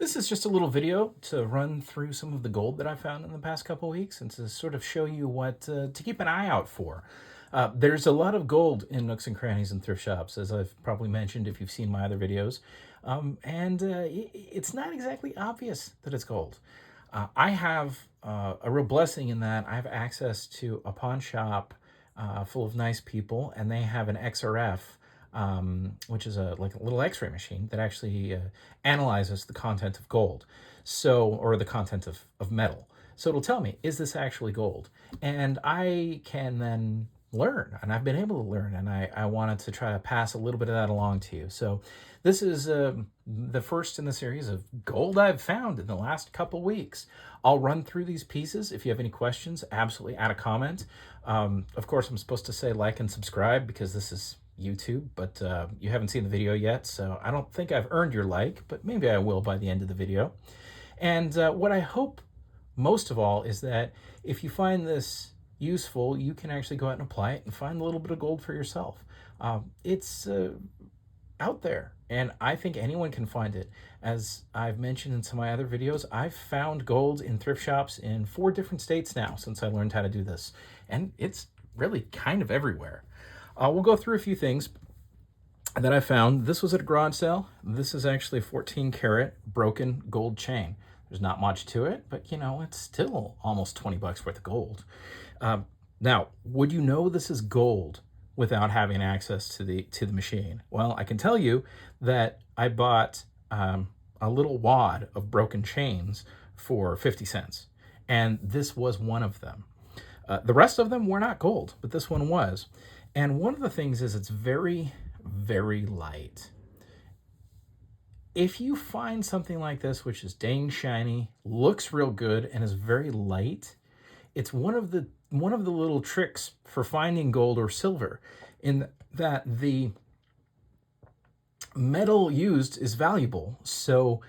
This is just a little video to run through some of the gold that I found in the past couple weeks and to sort of show you what to keep an eye out for. There's a lot of gold in nooks and crannies and thrift shops, as I've probably mentioned if you've seen my other videos. It's not exactly obvious that it's gold. I have a real blessing in that I have access to a pawn shop full of nice people, and they have an XRF, which is like a little X-ray machine that actually analyzes the content of gold, or the content of metal. So it'll tell me, is this actually gold? And I can then learn, and I've been able to learn, and I wanted to try to pass a little bit of that along to you. So this is the first in the series of gold I've found in the last couple weeks. I'll run through these pieces. If you have any questions, absolutely add a comment. Of course, I'm supposed to say like and subscribe because this is YouTube, but you haven't seen the video yet, so I don't think I've earned your like, but maybe I will by the end of the video. And what I hope most of all is that if you find this useful, you can actually go out and apply it and find a little bit of gold for yourself. It's out there, and I think anyone can find it. As I've mentioned in some of my other videos, I've found gold in thrift shops in 4 different states now since I learned how to do this, and it's really kind of everywhere. We'll go through a few things that I found. This was at a garage sale. This is actually a 14 karat broken gold chain. There's not much to it, but you know, it's still almost 20 bucks worth of gold. Now, would you know this is gold without having access to the machine? Well, I can tell you that I bought a little wad of broken chains for 50 cents, and this was one of them. The rest of them were not gold, but this one was. And one of the things is it's very, very light. If you find something like this, which is dang shiny, looks real good, and is very light, it's one of the little tricks for finding gold or silver, in that the metal used is valuable. So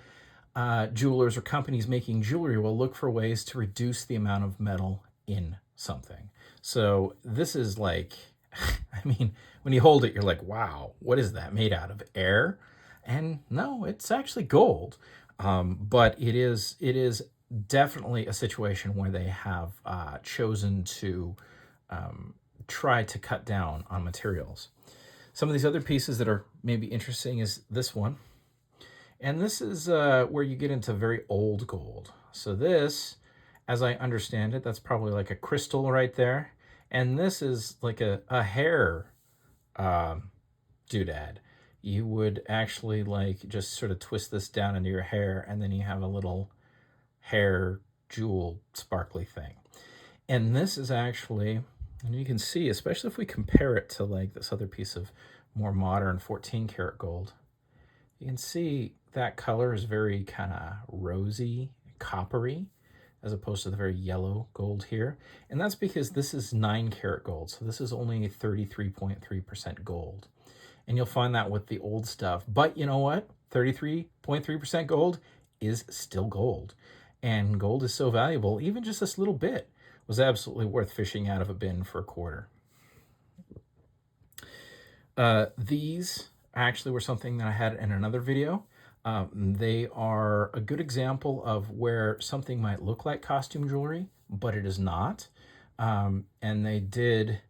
jewelers or companies making jewelry will look for ways to reduce the amount of metal in something. So this is like, I mean, when you hold it, you're like, wow, what is that made out of? Air? And no, it's actually gold. But it is definitely a situation where they have chosen to try to cut down on materials. Some of these other pieces that are maybe interesting is this one. And this is where you get into very old gold. So this, as I understand it, that's probably like a crystal right there. And this is like a hair doodad. You would actually like just sort of twist this down into your hair, and then you have a little hair jewel sparkly thing. And this is actually, and you can see, especially if we compare it to like this other piece of more modern 14 karat gold, you can see that color is very kind of rosy, coppery, as opposed to the very yellow gold here. And that's because this is 9 karat gold. So this is only 33.3% gold. And you'll find that with the old stuff. But you know what? 33.3% gold is still gold. And gold is so valuable, even just this little bit was absolutely worth fishing out of a bin for a quarter. These actually were something that I had in another video. They are a good example of where something might look like costume jewelry, but it is not. And they did,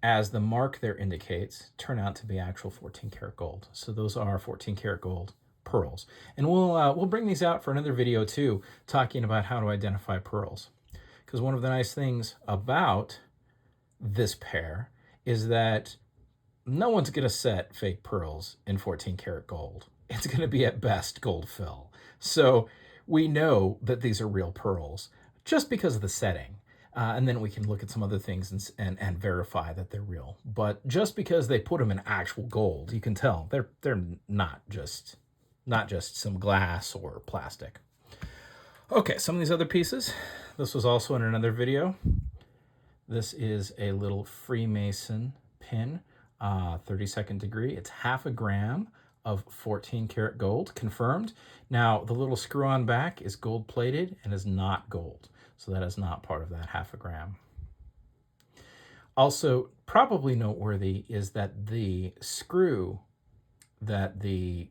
as the mark there indicates, turn out to be actual 14 karat gold. So those are 14 karat gold pearls. And we'll bring these out for another video too, talking about how to identify pearls. Because one of the nice things about this pair is that no one's going to set fake pearls in 14 karat gold. It's going to be at best gold fill. So we know that these are real pearls just because of the setting. And then we can look at some other things and verify that they're real. But just because they put them in actual gold, you can tell they're not just some glass or plastic. Okay, some of these other pieces. This was also in another video. This is a little Freemason pin, 32nd degree. It's 0.5 gram of 14 karat gold, confirmed. Now, the little screw on back is gold plated and is not gold. So that is not part of that 0.5 gram. Also, probably noteworthy is that the screw that the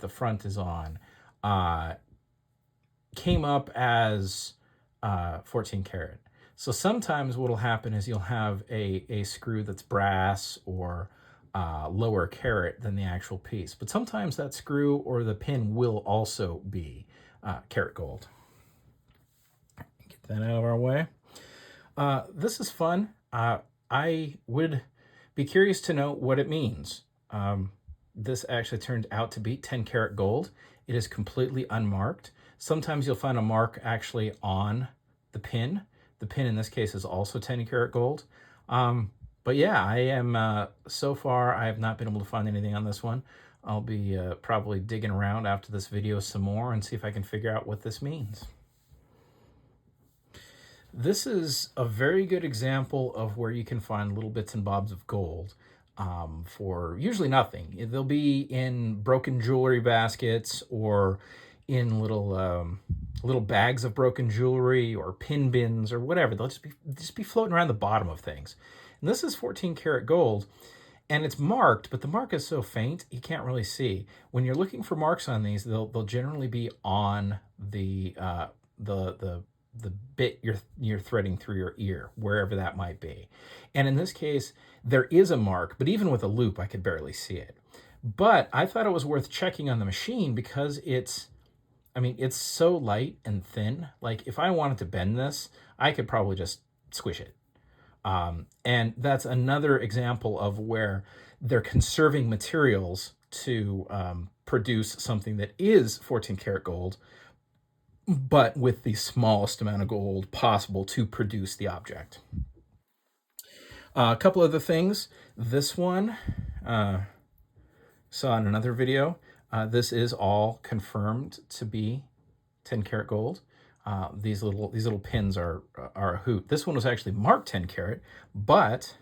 front is on uh, came up as 14 karat. So sometimes what'll happen is you'll have a screw that's brass or lower carat than the actual piece. But sometimes that screw or the pin will also be carat gold. Get that out of our way. This is fun. I would be curious to know what it means. This actually turned out to be 10 karat gold. It is completely unmarked. Sometimes you'll find a mark actually on the pin. The pin in this case is also 10 karat gold. But yeah, I am, so far, I have not been able to find anything on this one. I'll be probably digging around after this video some more and see if I can figure out what this means. This is a very good example of where you can find little bits and bobs of gold for usually nothing. They'll be in broken jewelry baskets or in little bags of broken jewelry or pin bins or whatever. They'll just be floating around the bottom of things. And this is 14 karat gold, and it's marked, but the mark is so faint you can't really see. When you're looking for marks on these, they'll generally be on the bit you're threading through your ear, wherever that might be. And in this case, there is a mark, but even with a loop, I could barely see it. But I thought it was worth checking on the machine because it's so light and thin. Like if I wanted to bend this, I could probably just squish it. And that's another example of where they're conserving materials to produce something that is 14 karat gold, but with the smallest amount of gold possible to produce the object. A couple other things. This one, saw in another video, this is all confirmed to be 10 karat gold. These little pins are a hoot. This one was actually marked 10 karat, but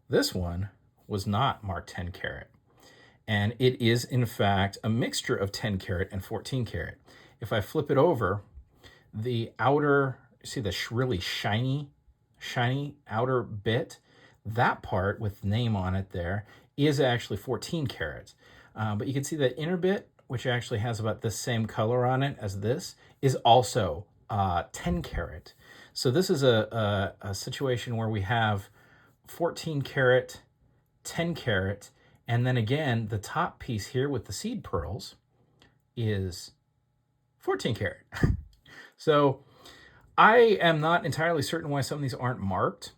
this one was not marked 10 karat. And it is, in fact, a mixture of 10 karat and 14 karat. If I flip it over, the outer, see the really shiny outer bit, that part with the name on it there is actually 14 karat. But you can see that inner bit, which actually has about the same color on it as this, is also 10 karat. So this is a situation where we have 14 karat, 10 karat, and then again, the top piece here with the seed pearls is 14 karat. So I am not entirely certain why some of these aren't marked,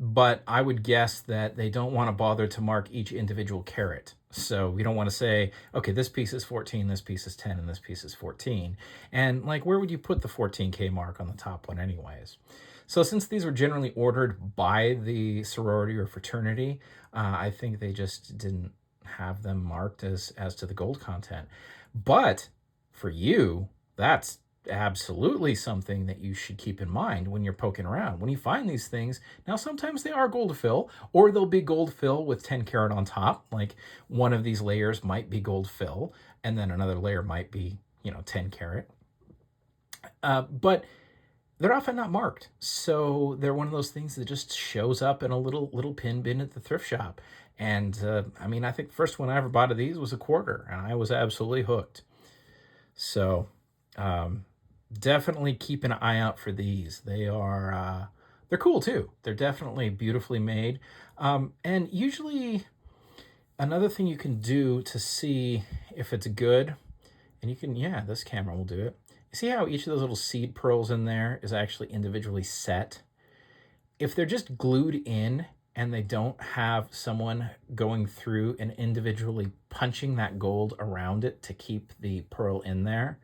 but I would guess that they don't want to bother to mark each individual carat. So we don't want to say, okay, this piece is 14, this piece is 10, and this piece is 14. And like, where would you put the 14K mark on the top one anyways? So since these were generally ordered by the sorority or fraternity, I think they just didn't have them marked as to the gold content. But for you, that's absolutely something that you should keep in mind when you're poking around. When you find these things, now sometimes they are gold fill, or they'll be gold fill with 10 karat on top. Like one of these layers might be gold fill, and then another layer might be, 10 karat. But they're often not marked. So they're one of those things that just shows up in a little pin bin at the thrift shop. And I think the first one I ever bought of these was $0.25, and I was absolutely hooked. So definitely keep an eye out for these. They are they're cool too. They're definitely beautifully made. And usually another thing you can do to see if it's good, and you can, this camera will do it. You see how each of those little seed pearls in there is actually individually set? If they're just glued in and they don't have someone going through and individually punching that gold around it to keep the pearl in there,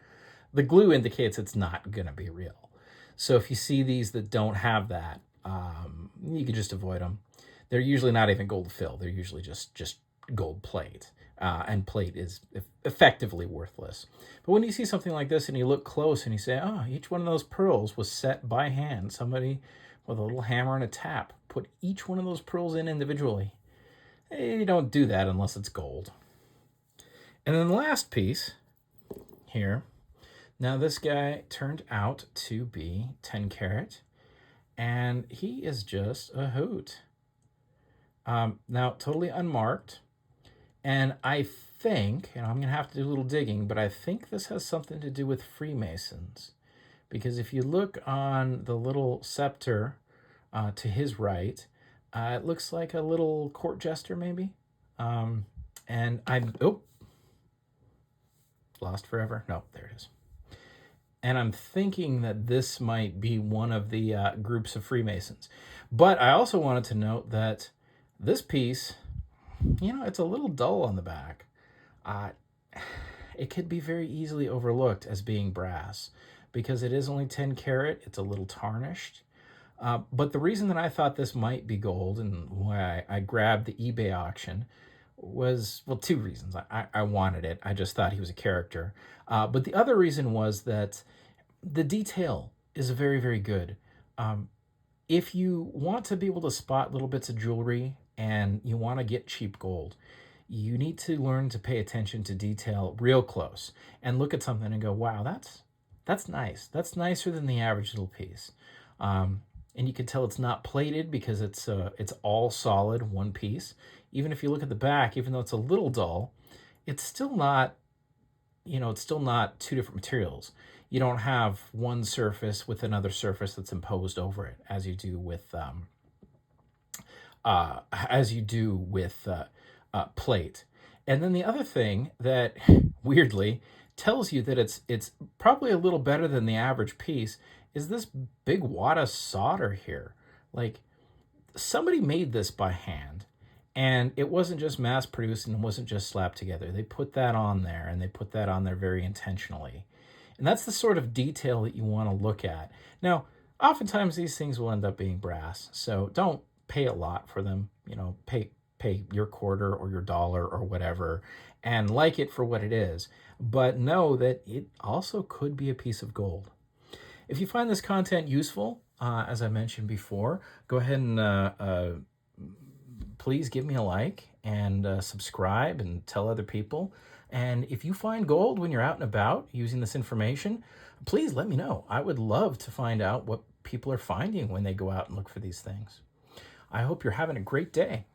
the glue indicates it's not going to be real. So if you see these that don't have that, you can just avoid them. They're usually not even gold fill. They're usually just gold plate. And plate is effectively worthless. But when you see something like this and you look close and you say, oh, each one of those pearls was set by hand. Somebody with a little hammer and a tap put each one of those pearls in individually. You don't do that unless it's gold. And then the last piece here. Now this guy turned out to be 10 karat, and he is just a hoot. Now totally unmarked. And I think, and I'm going to have to do a little digging, but I think this has something to do with Freemasons. Because if you look on the little scepter to his right, it looks like a little court jester, maybe. And oh, lost forever. No, there it is. And I'm thinking that this might be one of the groups of Freemasons. But I also wanted to note that this piece, it's a little dull on the back. It could be very easily overlooked as being brass because it is only 10 karat. It's a little tarnished. But the reason that I thought this might be gold and why I grabbed the eBay auction was, well, two reasons. I wanted it. I just thought he was a character. But the other reason was that the detail is very, very good. If you want to be able to spot little bits of jewelry and you want to get cheap gold, you need to learn to pay attention to detail real close and look at something and go, wow, that's nice. That's nicer than the average little piece. And you can tell it's not plated because it's all solid, one piece. Even if you look at the back, even though it's a little dull, it's still not, it's still not two different materials. You don't have one surface with another surface that's imposed over it, as you do with plate. And then the other thing that weirdly tells you that it's probably a little better than the average piece is this big wad of solder here. Like, somebody made this by hand, and it wasn't just mass produced and it wasn't just slapped together. They put that on there, and they put that on there very intentionally. And that's the sort of detail that you want to look at. Now, oftentimes these things will end up being brass, so don't pay a lot for them. Pay your quarter or your dollar or whatever, and like it for what it is. But know that it also could be a piece of gold. If you find this content useful, as I mentioned before, go ahead and please give me a like and subscribe and tell other people. And if you find gold when you're out and about using this information, please let me know. I would love to find out what people are finding when they go out and look for these things. I hope you're having a great day.